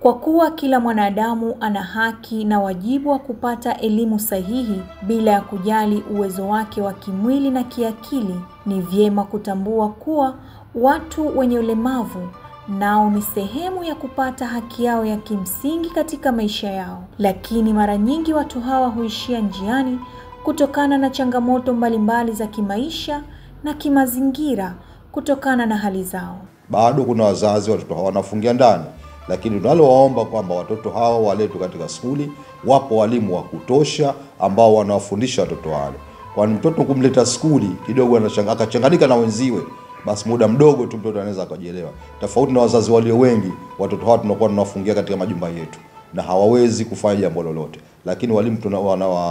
Kwa kuwa kila mwanadamu ana haki na wajibu wa kupata elimu sahihi bila ya kujali uwezo wake wa kimwili na kiakili, ni vyema kutambua kuwa watu wenye ulemavu nao ni sehemu ya kupata haki yao ya kimsingi katika maisha yao. Lakini mara nyingi watu hawa huishia njiani kutokana na changamoto mbalimbali za kimaisha na kimazingira kutokana na hali zao. Bado kuna wazazi watoto hawa wanafungia ndani, lakini tunalowaomba kwamba watoto hawa waletwe katika skuli. Wapo walimu wa kutosha ambao wanawafundisha watoto wale. Kwani mtoto kumleta skuli kidogo akachanganyika na wenziwe, basi muda mdogo tu mtoto anaweza akajielewa. Tofauti na wazazi walio wengi, watoto hawa tunakuwa tunawafungia katika majumba yetu na hawawezi kufanya jambo lolote. Lakini walimu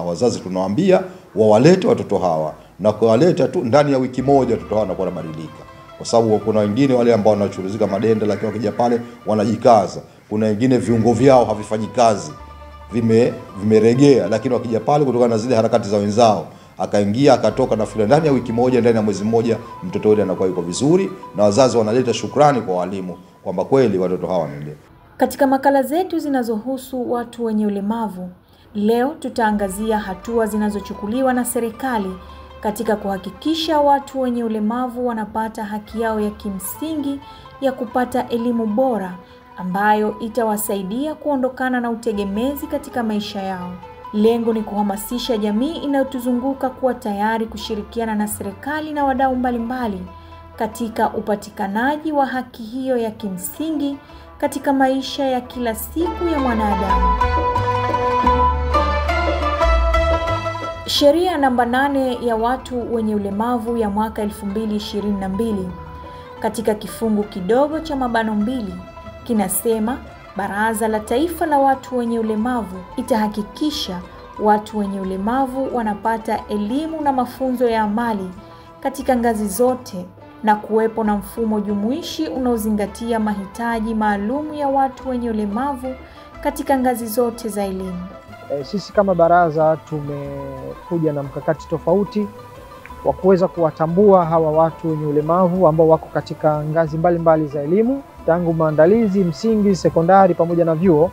wazazi tunawaambia wawalete watoto hawa, na kuwaleta tu ndani ya wiki moja watoto hawa wanakuwa wanabadilika. Kwa sababu kuna wengine wale ambao wanachuruzika madenda, lakini wakija pale wanajikaza. Kuna wengine viungo vyao havifanyi kazi, vimeregea, lakini wakija pale kutokana na zile harakati za wenzao, akaingia akatoka, na fila ndani ya wiki moja, ndani ya mwezi mmoja mtoto yule anakuwa yuko vizuri, na wazazi wanaleta shukrani kwa walimu kwamba kweli watoto hawa wanaendelea. Katika makala zetu zinazohusu watu wenye ulemavu, leo tutaangazia hatua zinazochukuliwa na serikali katika kuhakikisha watu wenye ulemavu wanapata haki yao ya kimsingi ya kupata elimu bora ambayo itawasaidia kuondokana na utegemezi katika maisha yao. Lengo ni kuhamasisha jamii inayotuzunguka kuwa tayari kushirikiana na serikali na wadau mbalimbali katika upatikanaji wa haki hiyo ya kimsingi katika maisha ya kila siku ya mwanadamu. Sheria namba 8 ya watu wenye ulemavu ya mwaka 2022 katika kifungu kidogo cha mabano 2 kinasema Baraza la Taifa la Watu wenye Ulemavu itahakikisha watu wenye ulemavu wanapata elimu na mafunzo ya amali katika ngazi zote na kuwepo na mfumo jumuishi unaozingatia mahitaji maalum ya watu wenye ulemavu katika ngazi zote za elimu. Sisi kama baraza tumekuja na mkakati tofauti wa kuweza kuwatambua hawa watu wenye ulemavu ambao wako katika ngazi mbalimbali za elimu, tangu maandalizi, msingi, sekondari pamoja na vyuo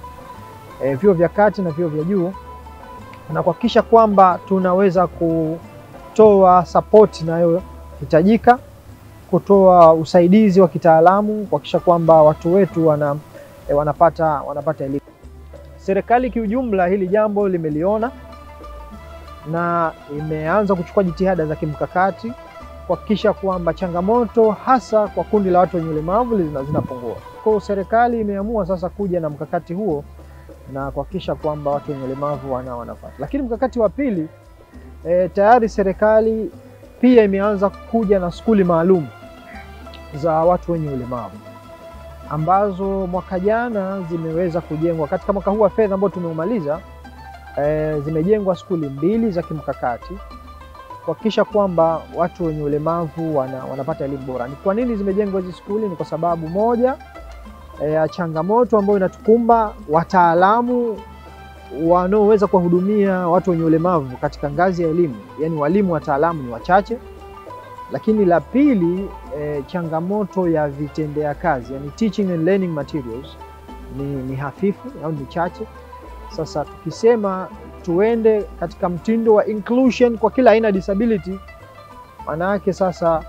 vya kati na vyuo vya juu, na kuhakikisha kwamba tunaweza kutoa support inayohitajika, kutoa usaidizi wa kitaalamu, kuhakikisha kwamba watu wetu wanapata elimu. Serikali kiujumla hili jambo limeliona na imeanza kuchukua jitihada za kimkakati kuhakikisha kwamba changamoto hasa kwa kundi la watu wenye ulemavu zinapungua. Kwa hiyo serikali imeamua sasa kuja na mkakati huo na kuhakikisha kwamba watu wenye ulemavu wanapata. Lakini mkakati wa pili, tayari serikali pia imeanza kuja na skuli maalum za watu wenye ulemavu ambazo mwaka jana zimeweza kujengwa. Katika mwaka huu wa fedha ambao tumeumaliza, zimejengwa skuli 2 za kimkakati kuhakikisha kwamba watu wenye ulemavu wanapata elimu bora. Ni kwa nini zimejengwa hizi skuli? Ni kwa sababu moja ya changamoto ambayo inatukumba, wataalamu wanaoweza kuwahudumia watu wenye ulemavu katika ngazi ya elimu, yani walimu wataalamu ni wachache. Lakini la pili, changamoto ya vitendea kazi, yani teaching and learning materials ni hafifu au ni chache. Sasa tukisema tuende katika mtindo wa inclusion kwa kila aina disability, maana yake sasa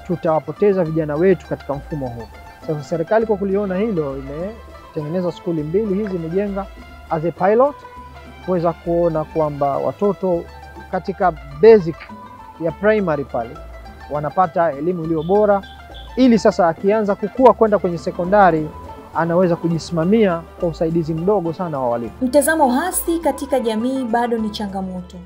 tutawapoteza vijana wetu katika mfumo huu. Sasa serikali kwa kuliona hilo imetengeneza skuli 2 hizi, imejenga as a pilot kuweza kuona kwamba watoto katika basic ya primary pale wanapata elimu iliyo bora, ili sasa akianza kukua kwenda kwenye sekondari anaweza kujisimamia kwa usaidizi mdogo sana wa walimu. Mtazamo hasi katika jamii bado ni changamoto.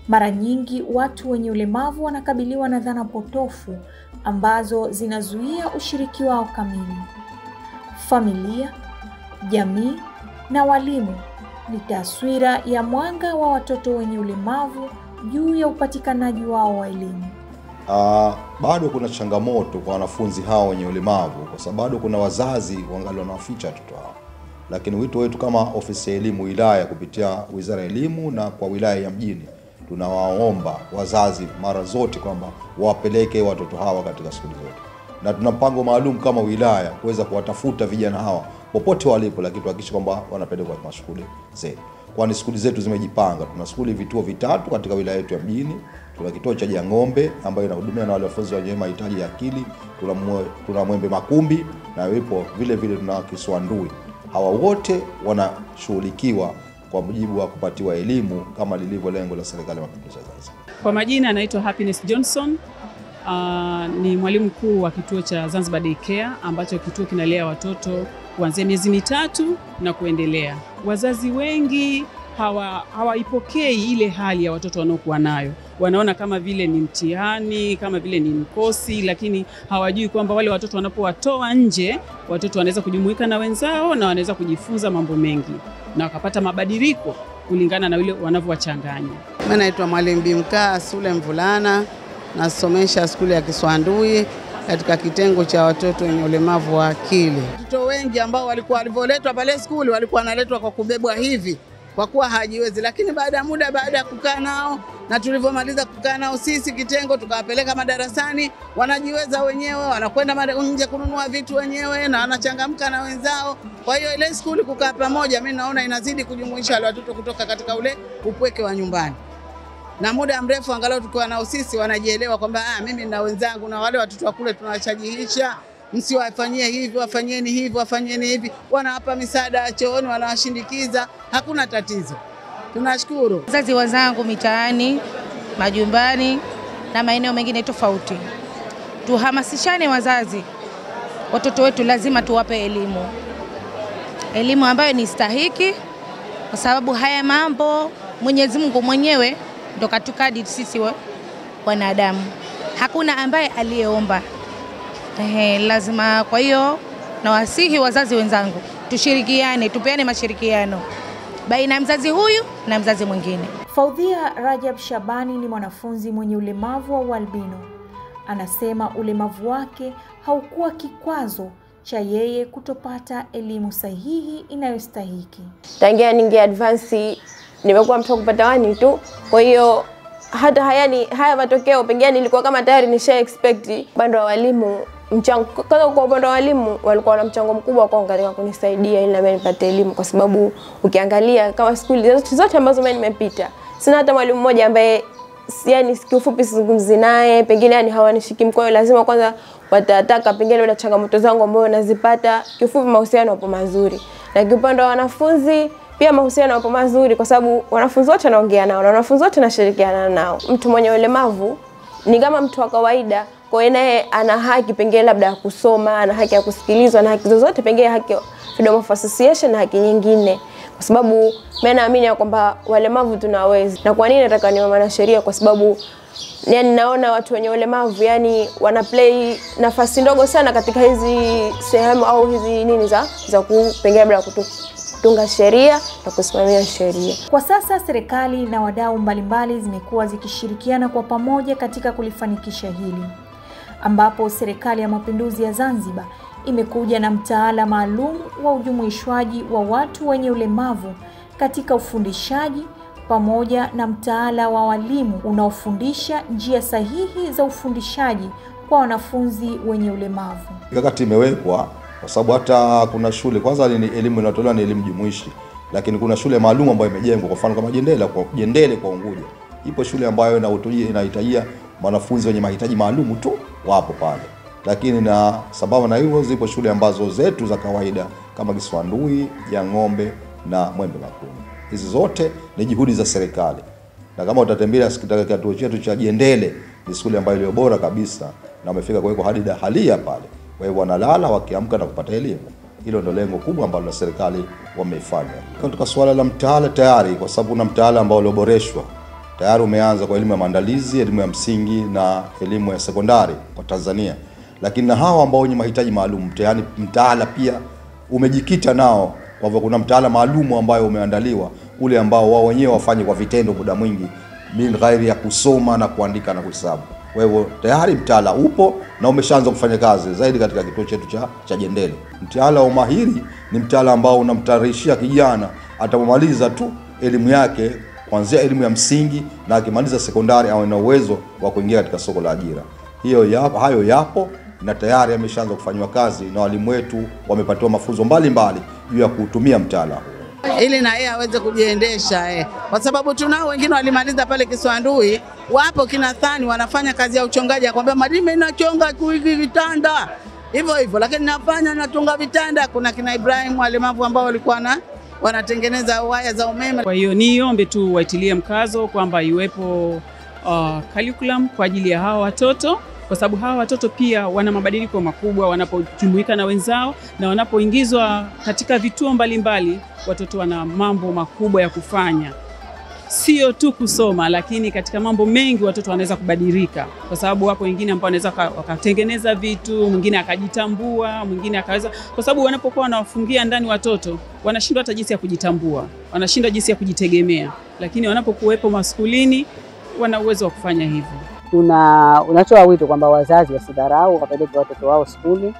Mara nyingi watu wenye ulemavu wanakabiliwa na dhana potofu ambazo zinazuia ushiriki wao kamili. Familia, jamii na walimu ni taswira ya mwanga wa watoto wenye ulemavu juu ya upatikanaji wao wa elimu. Bado kuna changamoto kwa wanafunzi hao wenye ulemavu, kwa sababu bado kuna wazazi wangali wanaficha watoto hao. Lakini wito wetu kama ofisi ya elimu wilaya kupitia Wizara ya Elimu na kwa wilaya ya Mjini, tunawaomba wazazi mara zote kwamba wapeleke watoto hawa katika shule zote. Na tuna mpango maalum kama wilaya kuweza kuwatafuta vijana hawa popote walipo, lakini tuhakikishe kwamba wanapelekwa kwa shule zetu. Kwani shule zetu zimejipanga. Tuna shule vituo vitatu katika wilaya yetu ya mjini. Tuna kituo cha Jang'ombe ambayo inahudumia na wale wanafunzi wenye mahitaji ya akili. Tuna Mwembe Makumbi na yupo vile vile tuna Kiswandui. Hawa wote wanashughulikiwa kwa mujibu wa kupatiwa elimu kama lilivyo lengo la serikali ya mapinduzi ya Zanzibar. Kwa majina anaitwa Happiness Johnson. Ni mwalimu mkuu wa kituo cha Zanzibar Daycare ambacho kituo kinalea watoto kuanzia miezi 3 na kuendelea. Wazazi wengi hawaipokei ile hali ya watoto wanaokuwa nayo. Wanaona kama vile ni mtihani, kama vile ni mkosi, lakini hawajui kwamba wale watoto wanapowatoa nje, watoto wanaweza kujumuika na wenzao na wanaweza kujifunza mambo mengi na wakapata mabadiliko kulingana na wale wanavyowachanganya. Mimi naitwa Mwalimu Bimkaa Sule Mvulana, nasomesha shule ya Kiswandui katika kitengo cha watoto wenye ulemavu wa akili. Watoto wengi ambao walivyoletwa pale shule walikuwa wanaletwa kwa kubebwa hivi kwa kuwa hajiwezi, lakini baada ya muda, baada ya kukaa nao na tulivyomaliza kukaa nao sisi kitengo, tukawapeleka madarasani, wanajiweza wenyewe, wanakwenda nje kununua vitu wenyewe na wanachangamka na wenzao. Kwa hiyo ile shule kukaa pamoja, mimi naona inazidi kujumuisha wale watoto kutoka katika ule upweke wa nyumbani. Na muda mrefu angalau tukiwa nao sisi wanajielewa kwamba mimi na wenzangu na wale watoto wa kule tunawachajihisha, msiwafanyie hivi, wafanyeni hivi, wafanyeni hivi. Wanawapa misaada chooni, wanawashindikiza, hakuna tatizo. Tunashukuru. Wazazi wazangu mitaani, majumbani na maeneo mengine tofauti, tuhamasishane wazazi. Watoto wetu lazima tuwape elimu. Elimu ambayo ni stahiki, kwa sababu haya mambo Mwenyezi Mungu mwenyewe ndo katukadi sisi wanadamu. Hakuna ambaye aliyeomba. Lazima, kwa hiyo nawasihi wazazi wenzangu, tushirikiane, tupeane mashirikiano baina ya mzazi huyu na mzazi mwingine. Faudhia Rajab Shabani ni mwanafunzi mwenye ulemavu wa ualbino. Anasema ulemavu wake haukuwa kikwazo cha yeye kutopata elimu sahihi inayostahiki. Tangia ninge advance nimekuwa mtu kupata 1 tu. Kwa hiyo hata haya matokeo pengine nilikuwa kama tayari nisha expect. Bando wa walimu kwa upande wa walimu walikuwa na mchango mkubwa kwa katika kunisaidia ili na mimi nipate elimu, kwa sababu ukiangalia kama shule zote ambazo mimi nimepita, sina hata mwalimu mmoja ambaye yani kiufupi sizungumzi naye, pengine yani hawanishiki mkono. Lazima kwanza watataka pengine wale changamoto zangu ambazo nazipata. Kiufupi mahusiano yapo mazuri. Na kiupande wa wanafunzi pia mahusiano yapo mazuri, kwa sababu wanafunzi wote naongea nao na wanafunzi wote nashirikiana nao. Mtu mwenye ulemavu ni kama mtu wa kawaida, kwa hiyo naye ana haki pengine labda ya kusoma, ana haki ya kusikilizwa na haki zozote, pengine haki freedom of association na haki nyingine. Kwa sababu mimi naamini kwamba walemavu tunaweza. Na kwa nini nataka niwe mwanasheria? Kwa sababu yani naona watu wenye ulemavu yani wana play nafasi ndogo sana katika hizi sehemu au hizi nini za kupengea labda kutunga sheria na kusimamia sheria. Kwa sasa serikali na wadau mbalimbali zimekuwa zikishirikiana kwa pamoja katika kulifanikisha hili, ambapo serikali ya mapinduzi ya Zanzibar imekuja na mtaala maalum wa ujumuishwaji wa watu wenye ulemavu katika ufundishaji, pamoja na mtaala wa walimu unaofundisha njia sahihi za ufundishaji kwa wanafunzi wenye ulemavu. Mikakati imewekwa kwa sababu hata kuna shule kwanza ni elimu inatolewa ni elimu jumuishi, lakini kuna shule maalum ambayo imejengwa, kwa mfano kama Jendele kwa Unguja. Ipo shule ambayo inahitajia wanafunzi wenye mahitaji maalum tu wapo pale. Lakini na sababu na hiyo zipo shule ambazo zetu za kawaida kama Kiswandui, Jang'ombe na Mwembe Makumbi. Hizi zote ni juhudi za serikali. Na kama utatembelea katika kituo chetu cha Jendele, ni shule ambayo iliyo bora kabisa na wamefika kuwekwa hadi dahalia pale. Kwa hivyo wanalala wakiamka na kupata elimu. Hilo ndio lengo kubwa ambalo serikali wameifanya. Katika swala la mtaala tayari, kwa sababu kuna mtaala ambao ulioboreshwa. Tayari umeanza kwa elimu ya maandalizi, elimu ya msingi na elimu ya sekondari kwa Tanzania. Lakini na hao ambao wenye mahitaji maalum, tayari mtaala pia umejikita nao. Kwa hivyo kuna mtaala maalum ambao umeandaliwa, ule ambao wao wenyewe wafanye kwa vitendo muda mwingi bila ghairi ya kusoma na kuandika na kuhesabu. Kwa hivyo tayari mtaala upo na umeshaanza kufanya kazi zaidi katika kituo chetu cha Jendele. Mtaala wa umahiri ni mtaala ambao unamtarishia kijana atapomaliza tu elimu yake kuanzia elimu ya msingi na akimaliza sekondari awe na uwezo wa kuingia katika soko la ajira. Hayo yapo na tayari ameshaanza kufanywa kazi na walimu wetu wamepatiwa mafunzo mbalimbali juu ya kutumia mtaala huu, ili na yeye aweze kujiendesha kwa sababu tunao wengine walimaliza pale Kiswandui, wapo kina Thani wanafanya kazi ya uchongaji, akwambia mwalimu ninachonga hivi vitanda hivyo, lakini natunga vitanda. Kuna kina Ibrahim walemavu ambao walikuwa wanatengeneza waya za umeme. Kwa hiyo niombe tu waitilie mkazo kwamba iwepo curriculum kwa ajili ya hawa watoto, kwa sababu hawa watoto pia wana mabadiliko makubwa wanapojumuika na wenzao, na wanapoingizwa katika vituo mbalimbali. Watoto wana mambo makubwa ya kufanya, sio tu kusoma, lakini katika mambo mengi watoto wanaweza kubadilika, kwa sababu wapo wengine ambao wanaweza wakatengeneza vitu, mwingine akajitambua, mwingine akaweza, kwa sababu wanapokuwa wanawafungia ndani watoto wanashindwa hata jinsi ya kujitambua, wanashindwa jinsi ya kujitegemea, lakini wanapokuwepo maskulini wana uwezo wa kufanya hivyo. Unatoa wito kwamba wazazi wasidharau, wapeleke watoto wao shule,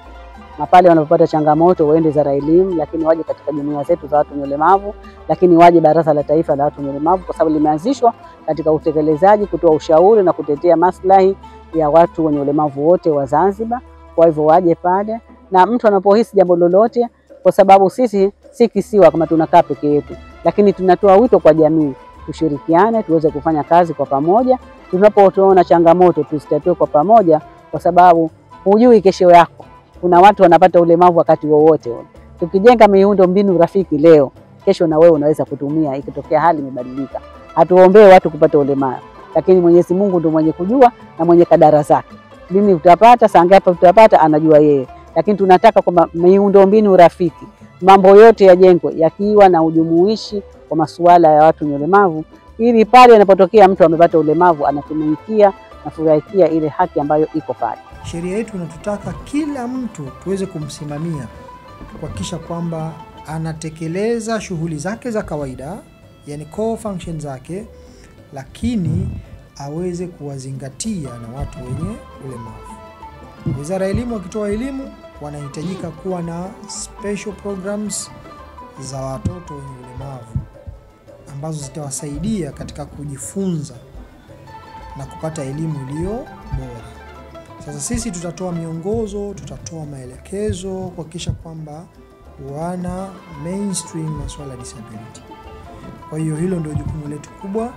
na pale wanapopata changamoto waende za elimu, lakini waje katika jumuiya zetu za watu wenye ulemavu, lakini waje Baraza la Taifa la Watu wenye Ulemavu, kwa sababu limeanzishwa katika utekelezaji, kutoa ushauri na kutetea maslahi ya watu wenye ulemavu wote wa Zanzibar. Kwa hivyo waje pale, na mtu anapohisi jambo lolote, kwa sababu sisi si kisiwa kama tunakaa peke yetu, lakini tunatoa wito kwa jamii tushirikiane, tuweze kufanya kazi kwa pamoja. Tunapoona changamoto tusitatue kwa pamoja, kwa sababu hujui kesho yako. Kuna watu wanapata ulemavu wakati wowote. Tukijenga miundo mbinu rafiki leo, kesho na wewe unaweza kutumia ikitokea hali imebadilika. Hatuombee watu kupata ulemavu, lakini Mwenyezi Mungu ndiye mwenye kujua na mwenye kadara zake. Lini utapata, saa ngapi utapata, anajua yeye. Lakini tunataka kwamba miundo mbinu rafiki, mambo yote yajengwe yakiwa na ujumuishi kwa masuala ya watu wenye ulemavu, ili pale inapotokea mtu amepata ulemavu anatumikia na furahikia ile haki ambayo iko pale. Sheria yetu inatutaka kila mtu tuweze kumsimamia kuhakikisha kwamba anatekeleza shughuli zake za kawaida, yani core function zake, lakini aweze kuwazingatia na watu wenye ulemavu. Wizara ya Elimu wakitoa elimu wanahitajika kuwa na special programs za watoto wenye ulemavu ambazo zitawasaidia katika kujifunza na kupata elimu iliyo bora. Sasa sisi tutatoa miongozo, tutatoa maelekezo kuhakikisha kwamba wana mainstream masuala ya disability. Kwa hiyo hilo ndio jukumu letu kubwa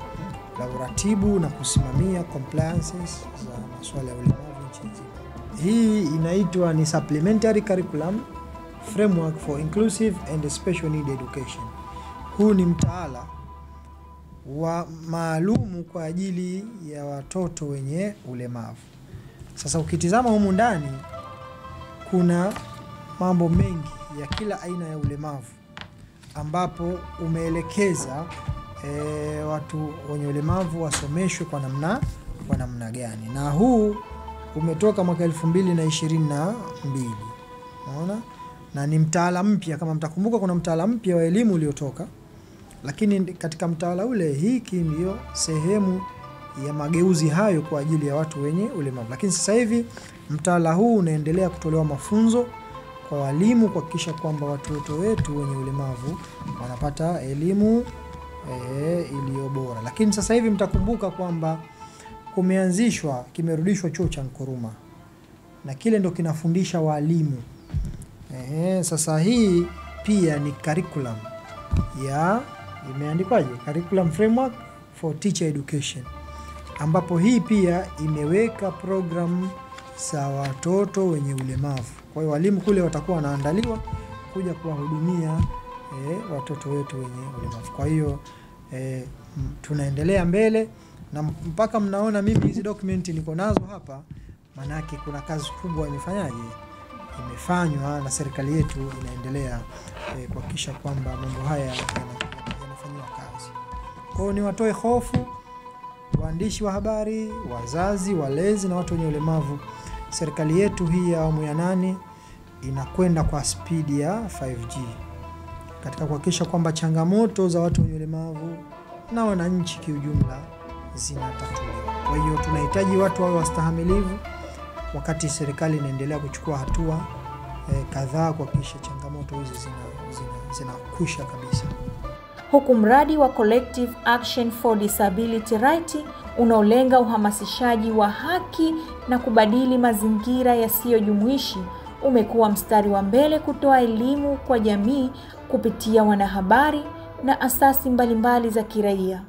la uratibu na kusimamia compliances za masuala ya ulemavu nchini. Hii inaitwa ni Supplementary Curriculum Framework for Inclusive and Special Need Education. Huu ni mtaala wa maalumu kwa ajili ya watoto wenye ulemavu. Sasa ukitizama humu ndani kuna mambo mengi ya kila aina ya ulemavu, ambapo umeelekeza watu wenye ulemavu wasomeshwe kwa namna gani. Na huu umetoka mwaka 2022. Unaona? Na ni mtaala mpya, kama mtakumbuka kuna mtaala mpya wa elimu uliotoka, lakini katika mtaala ule hiki ndio sehemu ya mageuzi hayo kwa ajili ya watu wenye ulemavu. Lakini sasa hivi mtaala huu unaendelea kutolewa mafunzo kwa walimu kuhakikisha kwamba watoto wetu wenye ulemavu wanapata elimu iliyo bora. Lakini sasa hivi mtakumbuka kwamba kimerudishwa chuo cha Nkuruma, na kile ndo kinafundisha walimu. Sasa hii pia ni curriculum imeandikwaje? Curriculum Framework for Teacher Education, ambapo hii pia imeweka program za watoto wenye ulemavu. Kwa hiyo walimu kule watakuwa wanaandaliwa kuja kuwahudumia watoto wetu wenye ulemavu. Kwa hiyo tunaendelea mbele, na mpaka mnaona mimi hizi document niko nazo hapa, manake kuna kazi kubwa imefanywa na serikali yetu inaendelea kuhakikisha kwamba mambo haya yanafanywa kazi. Kwa hiyo niwatoe hofu waandishi wa habari, wazazi, walezi na watu wenye ulemavu. Serikali yetu hii ya awamu ya 8 inakwenda kwa spidi ya 5G katika kuhakikisha kwamba changamoto za watu wenye ulemavu na wananchi kiujumla zinatatuliwa. Kwa hiyo tunahitaji watu wawe wastahamilivu wakati serikali inaendelea kuchukua hatua kadhaa kuhakikisha changamoto hizi zinakwisha kabisa. huku mradi wa Collective Action for Disability Rights unaolenga uhamasishaji wa haki na kubadili mazingira yasiyojumuishi umekuwa mstari wa mbele kutoa elimu kwa jamii kupitia wanahabari na asasi mbalimbali za kiraia.